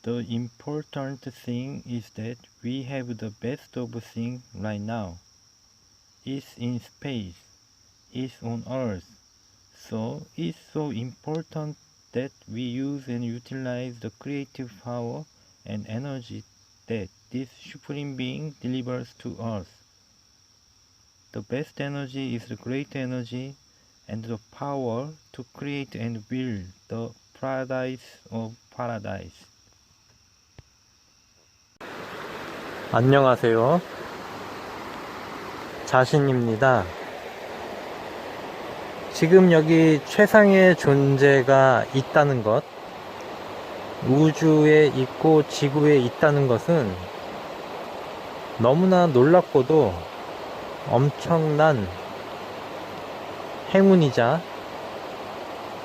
The important thing is that we have the best of things right now. It's in space, it's on Earth, so it's so important that we use and utilize the creative power and energy that this Supreme Being delivers to us. The best energy is the great energy and the power to create and build the paradise of paradise. 안녕하세요. 자신입니다. 지금 여기 최상의 존재가 있다는 것, 우주에 있고 지구에 있다는 것은 너무나 놀랍고도 엄청난 행운이자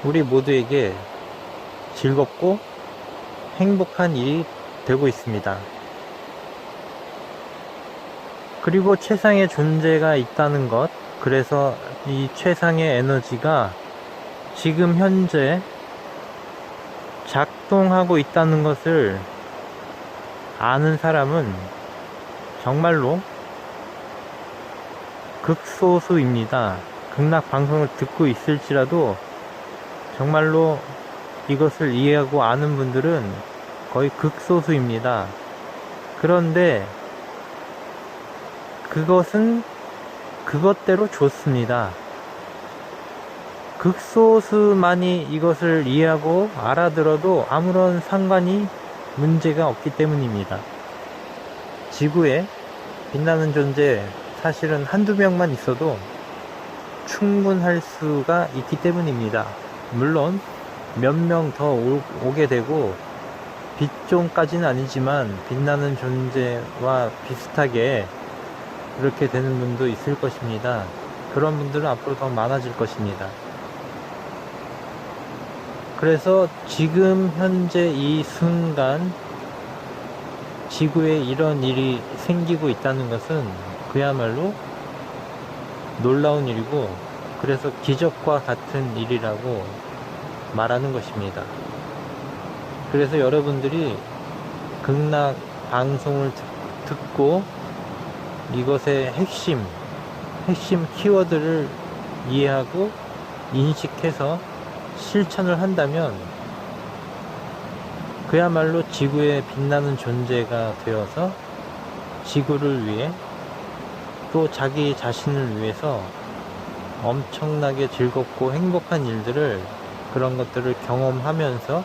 우리 모두에게 즐겁고 행복한 일이 되고 있습니다. 그리고 최상의 존재가 있다는 것, 그래서 이 최상의 에너지가 지금 현재 작동하고 있다는 것을 아는 사람은 정말로 극소수입니다. 극락 방송을 듣고 있을지라도 정말로 이것을 이해하고 아는 분들은 거의 극소수입니다. 그런데 그것은 그것대로 좋습니다. 극소수만이 이것을 이해하고 알아들어도 아무런 상관이 문제가 없기 때문입니다. 지구에 빛나는 존재 사실은 한두 명만 있어도 충분할 수가 있기 때문입니다. 물론 몇 명 더 오게 되고 빛종까지는 아니지만 빛나는 존재와 비슷하게 그렇게 되는 분도 있을 것입니다. 그런 분들은 앞으로 더 많아질 것입니다. 그래서 지금 현재 이 순간 지구에 이런 일이 생기고 있다는 것은 그야말로 놀라운 일이고, 그래서 기적과 같은 일이라고 말하는 것입니다. 그래서 여러분들이 극락 방송을 듣고 이것의 핵심 키워드를 이해하고 인식해서 실천을 한다면 그야말로 지구에 빛나는 존재가 되어서 지구를 위해 또 자기 자신을 위해서 엄청나게 즐겁고 행복한 일들을, 그런 것들을 경험하면서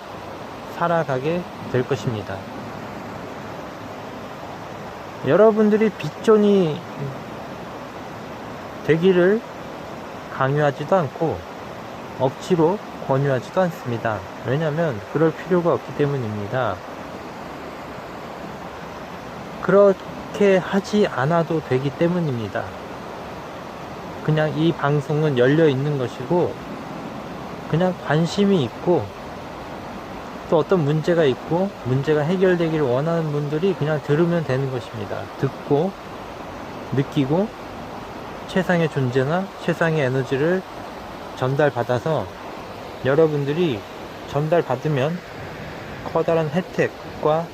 살아가게 될 것입니다. 여러분들이 빛존이 되기를 강요하지도 않고 억지로 권유하지도 않습니다. 왜냐하면 그럴 필요가 없기 때문입니다. 그렇게 하지 않아도 되기 때문입니다. 그냥 이 방송은 열려 있는 것이고, 그냥 관심이 있고 또 어떤 문제가 있고 문제가 해결되기를 원하는 분들이 그냥 들으면 되는 것입니다. 듣고 느끼고 최상의 존재나 최상의 에너지를 전달받아서 여러분들이 전달받으면 커다란 혜택과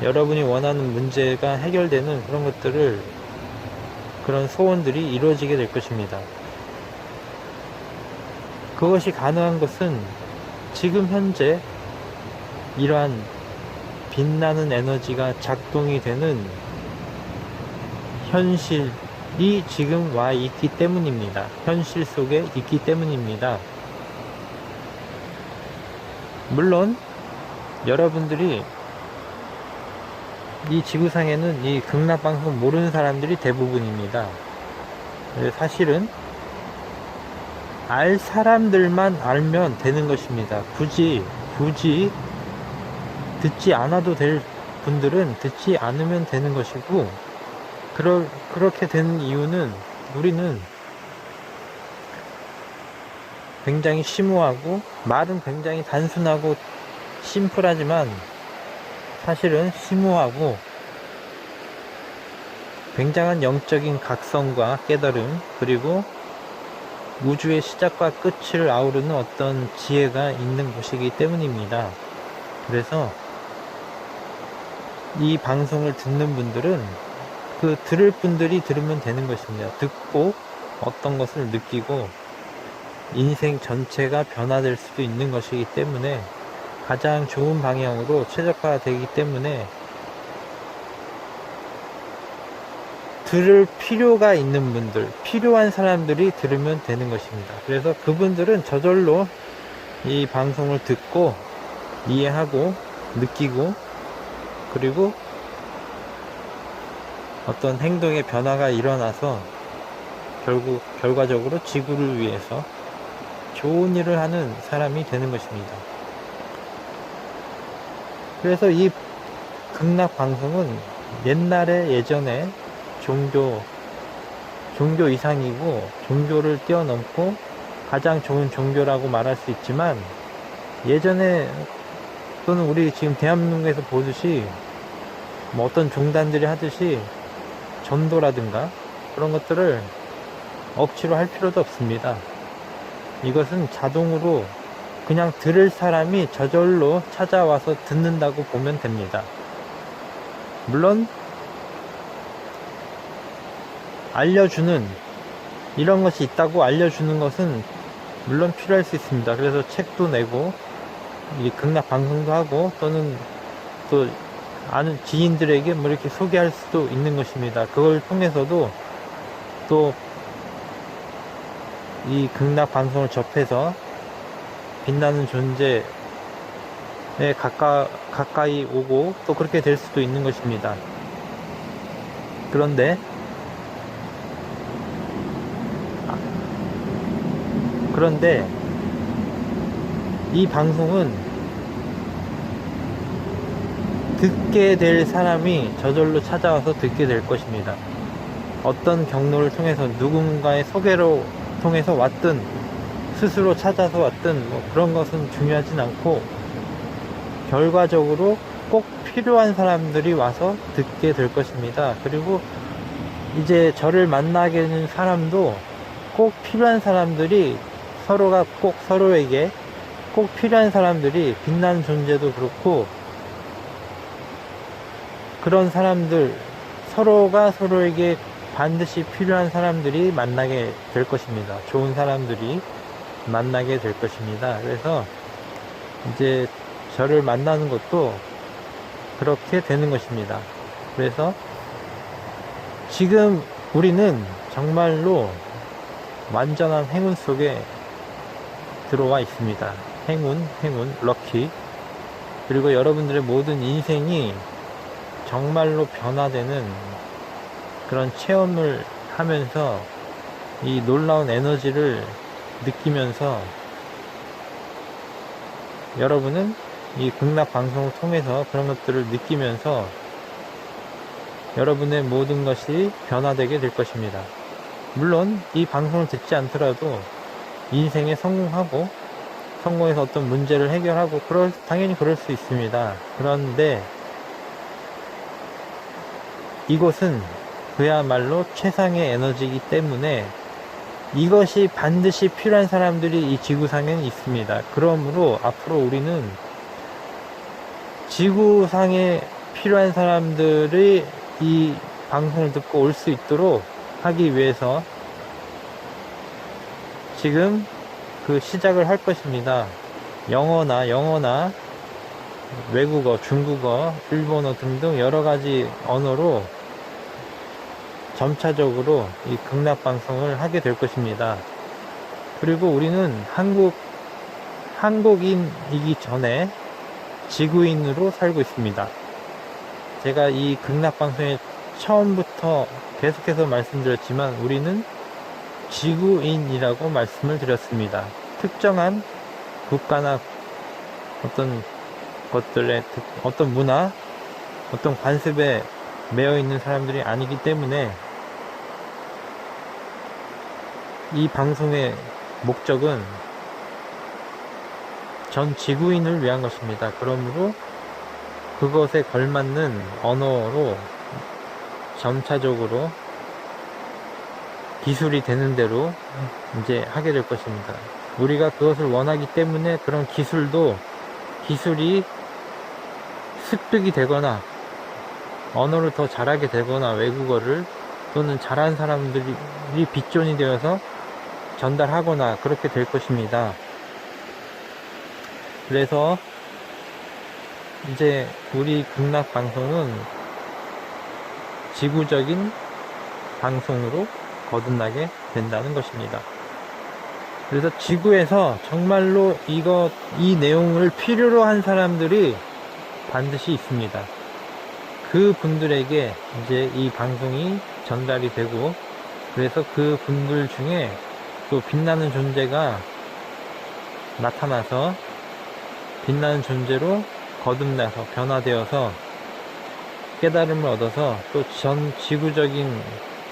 여러분이 원하는 문제가 해결되는 그런 것들을, 그런 소원들이 이루어지게 될 것입니다. 그것이 가능한 것은 지금 현재 이러한 빛나는 에너지가 작동이 되는 현실이 지금 와 있기 때문입니다. 현실 속에 있기 때문입니다. 물론 여러분들이 이 지구상에는 이 극락방송 모르는 사람들이 대부분입니다. 사실은 알 사람들만 알면 되는 것입니다. 굳이 듣지 않아도 될 분들은 듣지 않으면 되는 것이고, 그렇게 되는 이유는 우리는 굉장히 심오하고, 말은 굉장히 단순하고 심플하지만 사실은 심오하고 굉장한 영적인 각성과 깨달음, 그리고 우주의 시작과 끝을 아우르는 어떤 지혜가 있는 곳이기 때문입니다. 그래서 이 방송을 듣는 분들은 그 들을 분들이 들으면 되는 것입니다. 듣고 어떤 것을 느끼고 인생 전체가 변화될 수도 있는 것이기 때문에 가장 좋은 방향으로 최적화되기 때문에 들을 필요가 있는 분들, 필요한 사람들이 들으면 되는 것입니다. 그래서 그분들은 저절로 이 방송을 듣고 이해하고 느끼고 그리고 어떤 행동의 변화가 일어나서 결과적으로 지구를 위해서 좋은 일을 하는 사람이 되는 것입니다. 그래서 이 극락 방송은 예전에 종교 이상이고 종교를 뛰어넘고 가장 좋은 종교라고 말할 수 있지만 예전에 또는 우리 지금 대한민국에서 보듯이 뭐 어떤 종단들이 하듯이 전도라든가 그런 것들을 억지로 할 필요도 없습니다. 이것은 자동으로 그냥 들을 사람이 저절로 찾아와서 듣는다고 보면 됩니다. 물론 알려주는 이런 것이 있다고 알려주는 것은 물론 필요할 수 있습니다. 그래서 책도 내고 이 극락 방송도 하고 또는 또 아는 지인들에게 뭐 이렇게 소개할 수도 있는 것입니다. 그걸 통해서도 또 이 극락 방송을 접해서 빛나는 존재에 가까이 오고 또 그렇게 될 수도 있는 것입니다. 그런데 이 방송은 듣게 될 사람이 저절로 찾아와서 듣게 될 것입니다. 어떤 경로를 통해서 누군가의 소개로 통해서 왔든 스스로 찾아서 왔든 뭐 그런 것은 중요하진 않고 결과적으로 꼭 필요한 사람들이 와서 듣게 될 것입니다. 그리고 이제 저를 만나게 되는 사람도 꼭 필요한 사람들이 서로가 꼭 서로에게 꼭 필요한 사람들이 빛나는 존재도 그렇고 그런 사람들 서로가 서로에게 반드시 필요한 사람들이 만나게 될 것입니다. 좋은 사람들이 만나게 될 것입니다. 그래서 이제 저를 만나는 것도 그렇게 되는 것입니다. 그래서 지금 우리는 정말로 완전한 행운 속에 들어와 있습니다. 행운, 럭키. 그리고 여러분들의 모든 인생이 정말로 변화되는 그런 체험을 하면서 이 놀라운 에너지를 느끼면서 여러분은 이 극락 방송을 통해서 그런 것들을 느끼면서 여러분의 모든 것이 변화되게 될 것입니다. 물론 이 방송을 듣지 않더라도 인생에 성공해서 어떤 문제를 해결하고 당연히 그럴 수 있습니다. 그런데 이곳은 그야말로 최상의 에너지이기 때문에 이것이 반드시 필요한 사람들이 이 지구상에는 있습니다. 그러므로 앞으로 우리는 지구상에 필요한 사람들이 이 방송을 듣고 올 수 있도록 하기 위해서 지금 그 시작을 할 것입니다. 영어나 외국어, 중국어, 일본어 등등 여러가지 언어로 점차적으로 이 극락 방송을 하게 될 것입니다. 그리고 우리는 한국인이기 전에 지구인으로 살고 있습니다. 제가 이 극락 방송에 처음부터 계속해서 말씀드렸지만 우리는 지구인이라고 말씀을 드렸습니다. 특정한 국가나 어떤 것들의 어떤 문화, 어떤 관습에 매여 있는 사람들이 아니기 때문에 이 방송의 목적은 전 지구인을 위한 것입니다. 그러므로 그것에 걸맞는 언어로 점차적으로 기술이 되는 대로 이제 하게 될 것입니다. 우리가 그것을 원하기 때문에 그런 기술이 습득이 되거나 언어를 더 잘하게 되거나 외국어를 또는 잘하는 사람들이 빅존이 되어서 전달하거나 그렇게 될 것입니다. 그래서 이제 우리 극락 방송은 지구적인 방송으로 거듭나게 된다는 것입니다. 그래서 지구에서 정말로 이 내용을 필요로 한 사람들이 반드시 있습니다. 그 분들에게 이제 이 방송이 전달이 되고, 그래서 그 분들 중에 또 빛나는 존재가 나타나서 빛나는 존재로 거듭나서 변화되어서 깨달음을 얻어서 또 전 지구적인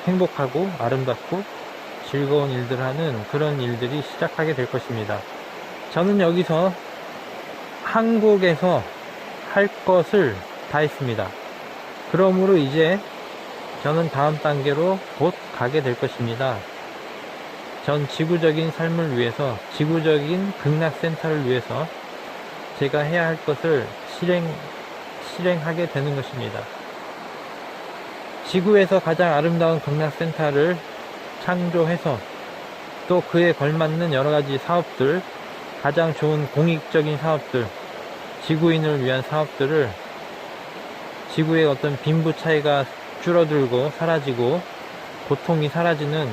행복하고 아름답고 즐거운 일들을 하는 그런 일들이 시작하게 될 것입니다. 저는 여기서 한국에서 할 것을 다 했습니다. 그러므로 이제 저는 다음 단계로 곧 가게 될 것입니다. 전 지구적인 삶을 위해서, 지구적인 극락센터를 위해서 제가 해야 할 것을 실행하게 되는 것입니다. 지구에서 가장 아름다운 극락센터를 창조해서 또 그에 걸맞는 여러가지 사업들, 가장 좋은 공익적인 사업들, 지구인을 위한 사업들을 지구의 어떤 빈부 차이가 줄어들고 사라지고 고통이 사라지는,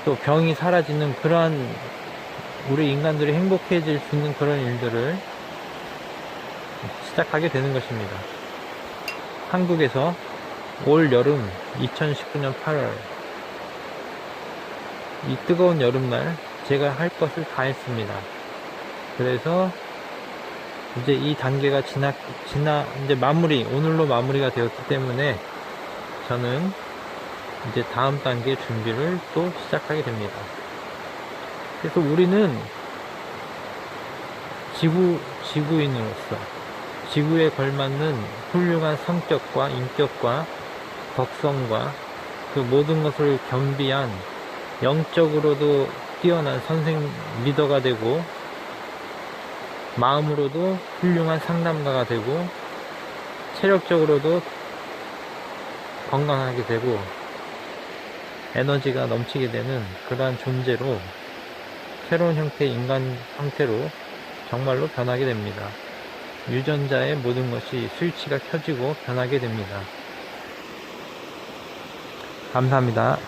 또 병이 사라지는 그러한 우리 인간들이 행복해질 수 있는 그런 일들을 시작하게 되는 것입니다. 한국에서 올 여름 2019년 8월 이 뜨거운 여름날 제가 할 것을 다 했습니다. 그래서 이제 이 단계가 이제 오늘로 마무리가 되었기 때문에 저는 이제 다음 단계 준비를 또 시작하게 됩니다. 그래서 우리는 지구인으로서 지구에 걸맞는 훌륭한 성격과 인격과 덕성과 그 모든 것을 겸비한 영적으로도 뛰어난 리더가 되고, 마음으로도 훌륭한 상담가가 되고, 체력적으로도 건강하게 되고, 에너지가 넘치게 되는 그러한 존재로, 새로운 형태의 인간 형태로 정말로 변하게 됩니다. 유전자의 모든 것이 스위치가 켜지고 변하게 됩니다. 감사합니다.